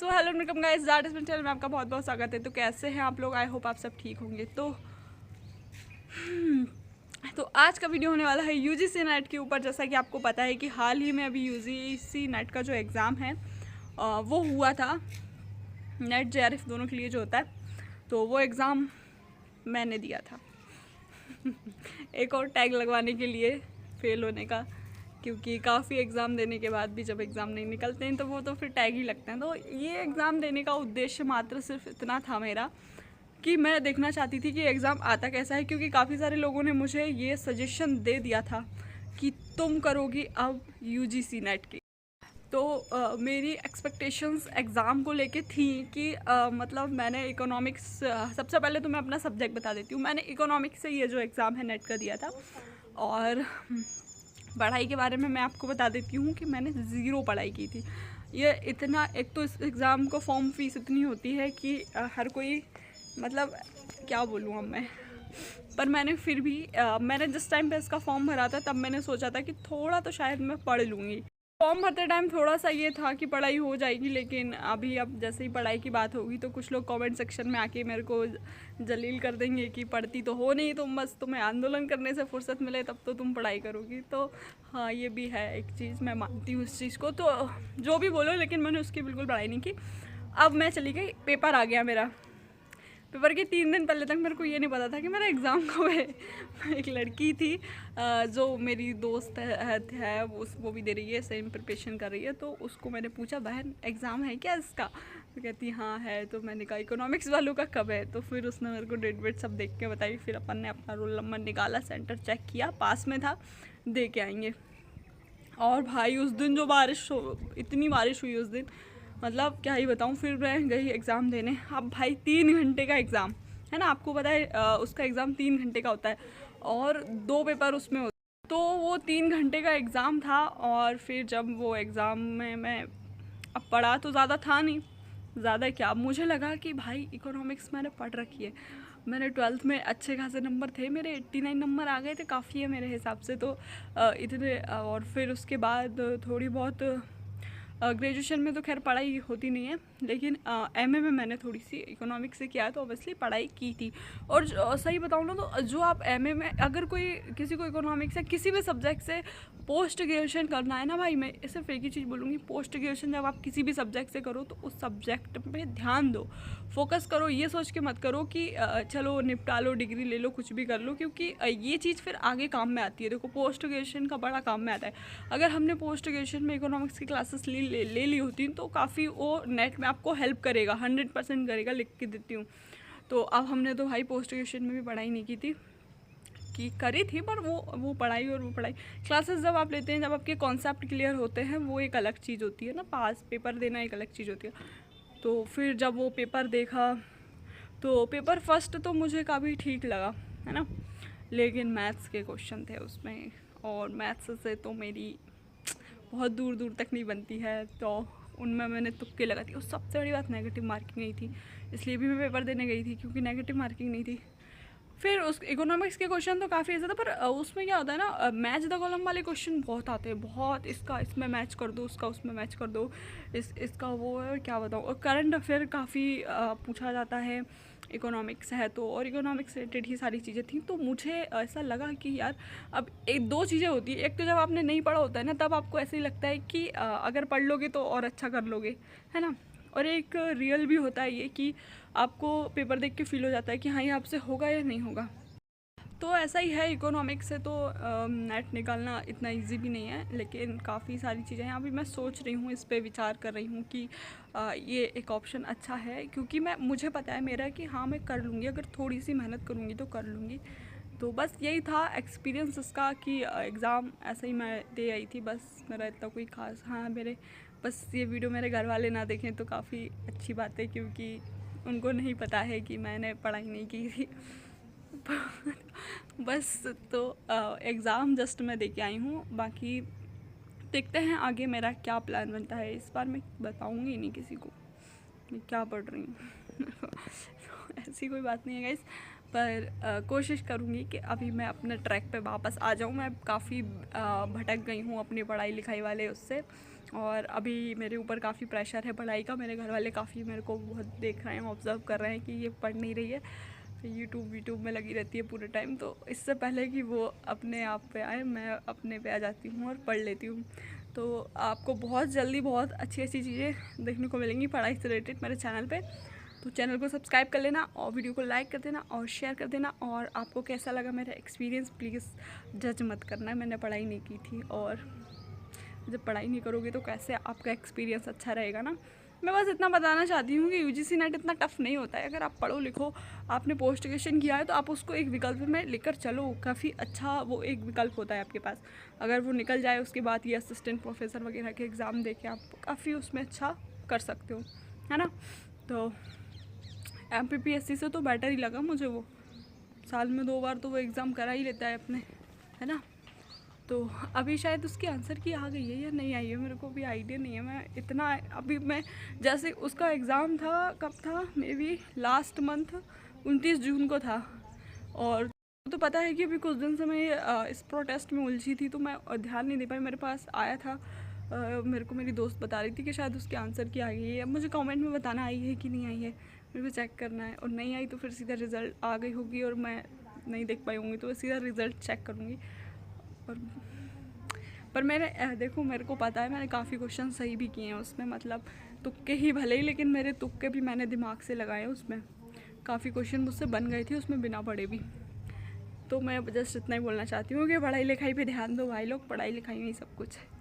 So hello welcome guys, that is my channel में आपका बहुत बहुत स्वागत है। तो कैसे हैं आप लोग? आई होप आप सब ठीक होंगे। तो आज का वीडियो होने वाला है यूजीसी नेट के ऊपर। जैसा कि आपको पता है कि हाल ही में अभी यूजीसी नेट का जो एग्ज़ाम है वो हुआ था। नेट जेआरएफ दोनों के लिए जो होता है, तो वो एग्ज़ाम मैंने दिया था। एक और टैग लगवाने के लिए फेल होने का, क्योंकि काफ़ी एग्ज़ाम देने के बाद भी जब एग्ज़ाम नहीं निकलते हैं तो वो तो फिर टैग ही लगते हैं। तो ये एग्ज़ाम देने का उद्देश्य मात्र सिर्फ इतना था मेरा कि मैं देखना चाहती थी कि एग्ज़ाम आता कैसा है, क्योंकि काफ़ी सारे लोगों ने मुझे ये सजेशन दे दिया था कि तुम करोगी अब यूजीसी नेट की। तो मेरी एक्सपेक्टेशंस एग्ज़ाम को लेके थी कि मतलब मैंने इकोनॉमिक्स, सबसे पहले तो मैं अपना सब्जेक्ट बता देती हूँ। मैंने इकोनॉमिक्स से ये जो एग्ज़ाम है नेट का दिया था। और पढ़ाई के बारे में मैं आपको बता देती हूँ कि मैंने ज़ीरो पढ़ाई की थी। ये इतना, एक तो इस एग्ज़ाम को फॉर्म फीस इतनी होती है कि हर कोई, मतलब क्या बोलूँ अब मैं। पर मैंने फिर भी मैंने जिस टाइम पे इसका फॉर्म भरा था तब मैंने सोचा था कि थोड़ा तो शायद मैं पढ़ लूँगी। फॉर्म भरते टाइम थोड़ा सा ये था कि पढ़ाई हो जाएगी, लेकिन अभी अब जैसे ही पढ़ाई की बात होगी तो कुछ लोग कमेंट सेक्शन में आके मेरे को जलील कर देंगे कि पढ़ती तो हो नहीं तुम, बस तुम्हें आंदोलन करने से फुर्सत मिले तब तो तुम पढ़ाई करोगी। तो हाँ, ये भी है एक चीज़, मैं मानती हूँ इस चीज़ को। तो जो भी बोलो, लेकिन मैंने उसकी बिल्कुल पढ़ाई नहीं की। अब मैं चली गई, पेपर आ गया मेरा। पेपर के 3 दिन पहले तक मेरे को ये नहीं पता था कि मेरा एग्ज़ाम कब है। एक लड़की थी जो मेरी दोस्त है वो भी दे रही है, सेम प्रिपरेशन कर रही है। तो उसको मैंने पूछा, बहन एग्ज़ाम है क्या इसका? तो कहती हाँ है। तो मैंने कहा इकोनॉमिक्स वालों का कब है? तो फिर उसने मेरे को डेट वेट सब देख के बताई। फिर अपन ने अपना रोल नंबर निकाला, सेंटर चेक किया, पास में था, दे के आएंगे। और भाई उस दिन जो इतनी बारिश हुई उस दिन, मतलब क्या ही बताऊँ। फिर मैं गई एग्ज़ाम देने। अब भाई 3 घंटे का एग्ज़ाम है ना, आपको पता है उसका एग्ज़ाम 3 घंटे का होता है और 2 पेपर उसमें होते हैं। तो वो 3 घंटे का एग्ज़ाम था। और फिर जब वो एग्ज़ाम में मैं, अब पढ़ा तो ज़्यादा था नहीं, ज़्यादा क्या, मुझे लगा कि भाई इकोनॉमिक्स मैंने पढ़ रखी है। मैंने 12th में अच्छे खासे नंबर थे मेरे, 89 नंबर आ गए थे, काफ़ी है मेरे हिसाब से। तो इतने, और फिर उसके बाद थोड़ी बहुत ग्रेजुएशन में तो खैर पढ़ाई होती नहीं है, लेकिन एमए में मैंने थोड़ी सी इकोनॉमिक्स से किया है, तो ऑब्वियसली पढ़ाई की थी। और सही बताऊँ ना, तो जो आप एमए में अगर कोई किसी को इकोनॉमिक्स या किसी भी सब्जेक्ट से पोस्ट ग्रेजुएशन करना है ना भाई, मैं सिर्फ एक ही चीज़ बोलूँगी, पोस्ट ग्रेजुएशन जब आप किसी भी सब्जेक्ट से करो तो उस सब्जेक्ट पे ध्यान दो, फोकस करो। ये सोच के मत करो कि चलो निपटा लो, डिग्री ले लो, कुछ भी कर लो, क्योंकि ये चीज़ फिर आगे काम में आती है। देखो, पोस्ट ग्रेजुएशन का बड़ा काम में आता है। अगर हमने पोस्ट ग्रेजुएशन में इकोनॉमिक्स की क्लासेस ले ली होती तो काफ़ी वो नेट में आपको हेल्प करेगा, 100% करेगा, लिख के देती हूँ। तो अब हमने तो भाई पोस्ट ग्रेजुएशन में भी पढ़ाई नहीं की थी, की करी थी, पर वो पढ़ाई और वो पढ़ाई, क्लासेस जब आप लेते हैं, जब आपके कॉन्सेप्ट क्लियर होते हैं, वो एक अलग चीज़ होती है ना। पास पेपर देना एक अलग चीज़ होती है। तो फिर जब वो पेपर देखा तो पेपर फर्स्ट तो मुझे काफ़ी ठीक लगा, है ना, लेकिन मैथ्स के क्वेश्चन थे उसमें, और मैथ्स से तो मेरी बहुत दूर दूर तक नहीं बनती है। तो उनमें मैंने तुक्के लगाती। और सबसे बड़ी बात, नेगेटिव मार्किंग नहीं थी, इसलिए भी मैं पेपर देने गई थी, क्योंकि नेगेटिव मार्किंग नहीं थी। फिर उस इकोनॉमिक्स के क्वेश्चन तो काफ़ी ऐसा था, पर उसमें क्या होता है ना, मैच द कॉलम वाले क्वेश्चन बहुत आते हैं, बहुत। इसका इसमें मैच कर दो, उसका उसमें मैच कर दो, इसका वो है, क्या बताऊँ। और करंट अफेयर काफ़ी पूछा जाता है, इकोनॉमिक्स है तो, और इकोनॉमिक्स रिलेटेड ही सारी चीज़ें थी। तो मुझे ऐसा लगा कि यार, अब एक दो चीज़ें होती है। एक तो जब आपने नहीं पढ़ा होता है ना, तब आपको ऐसे ही लगता है कि अगर पढ़ लोगे तो और अच्छा कर लोगे, है ना। और एक रियल भी होता है ये कि आपको पेपर देख के फील हो जाता है कि हाँ, ये आपसे होगा या नहीं होगा। तो ऐसा ही है इकोनॉमिक्स से। तो नेट निकालना इतना इजी भी नहीं है, लेकिन काफ़ी सारी चीज़ें हैं। अभी मैं सोच रही हूँ, इस पे विचार कर रही हूँ कि ये एक ऑप्शन अच्छा है, क्योंकि मुझे पता है मेरा कि हाँ, मैं कर लूँगी, अगर थोड़ी सी मेहनत करूँगी तो कर लूँगी। तो बस यही था एक्सपीरियंस इसका कि एग्ज़ाम ऐसे ही मैं दे आई थी, बस मेरा इतना कोई खास। हाँ, मेरे बस ये वीडियो मेरे घर वाले ना देखें तो काफ़ी अच्छी बात है, क्योंकि उनको नहीं पता है कि मैंने पढ़ाई नहीं की थी। बस, तो एग्ज़ाम जस्ट मैं दे के आई हूँ। बाकी देखते हैं आगे मेरा क्या प्लान बनता है। इस बार मैं बताऊँगी नहीं किसी को मैं क्या पढ़ रही हूँ। ऐसी कोई बात नहीं है गाइस, पर कोशिश करूँगी कि अभी मैं अपने ट्रैक पे वापस आ जाऊँ। मैं काफ़ी भटक गई हूँ अपनी पढ़ाई लिखाई वाले उससे, और अभी मेरे ऊपर काफ़ी प्रेशर है पढ़ाई का। मेरे घर वाले काफ़ी मेरे को बहुत देख रहे हैं, ऑब्ज़र्व कर रहे हैं कि ये पढ़ नहीं रही है, यूट्यूब में लगी रहती है पूरे टाइम। तो इससे पहले कि वो अपने आप पे आए, मैं अपने पे आ जाती हूँ और पढ़ लेती हूँ। तो आपको बहुत जल्दी बहुत अच्छी अच्छी चीज़ें देखने को मिलेंगी पढ़ाई से रिलेटेड मेरे चैनल पे। तो चैनल को सब्सक्राइब कर लेना और वीडियो को लाइक कर देना और शेयर कर देना। और आपको कैसा लगा मेरा एक्सपीरियंस प्लीज़ जज मत करना। मैंने पढ़ाई नहीं की थी, और जब पढ़ाई नहीं करोगे तो कैसे आपका एक्सपीरियंस अच्छा रहेगा ना। मैं बस इतना बताना चाहती हूँ कि यूजीसी नेट इतना टफ़ नहीं होता है। अगर आप पढ़ो लिखो, आपने पोस्ट ग्रेजुएशन किया है तो आप उसको एक विकल्प में लेकर चलो, काफ़ी अच्छा वो एक विकल्प होता है आपके पास। अगर वो निकल जाए उसके बाद ये असिस्टेंट प्रोफेसर वगैरह के एग्ज़ाम देके आप काफ़ी उसमें अच्छा कर सकते हो, है ना। तो MPPSC से तो बेटर ही लगा मुझे वो। साल में 2 बार तो वो एग्ज़ाम करा ही लेता है अपने, है ना। तो अभी शायद उसकी आंसर की आ गई है या नहीं आई है, मेरे को भी आइडिया नहीं है। मैं इतना अभी मैं जैसे उसका एग्ज़ाम था, कब था, मे बी लास्ट मंथ 29 जून को था। और तो पता है कि अभी कुछ दिन से मैं इस प्रोटेस्ट में उलझी थी, तो मैं ध्यान नहीं दे पाई। मेरे पास आया था, मेरे को मेरी दोस्त बता रही थी कि शायद उसके आंसर की आ गई है। अब मुझे कमेंट में बताना आई है कि नहीं आई है, मेरे को चेक करना है। और नहीं आई तो फिर सीधा रिज़ल्ट आ गई होगी और मैं नहीं देख पाई होंगी, तो सीधा रिज़ल्ट चेक करूँगी। पर मैंने देखो, मेरे को पता है मैंने काफ़ी क्वेश्चन सही भी किए हैं उसमें, मतलब तुक्के ही भले ही, लेकिन मेरे तुक्के भी मैंने दिमाग से लगाए उसमें। काफ़ी क्वेश्चन मुझसे बन गए थे उसमें बिना पढ़े भी। तो मैं जस्ट इतना ही बोलना चाहती हूँ कि पढ़ाई लिखाई पे ध्यान दो भाई लोग, पढ़ाई लिखाई में ही सब कुछ है।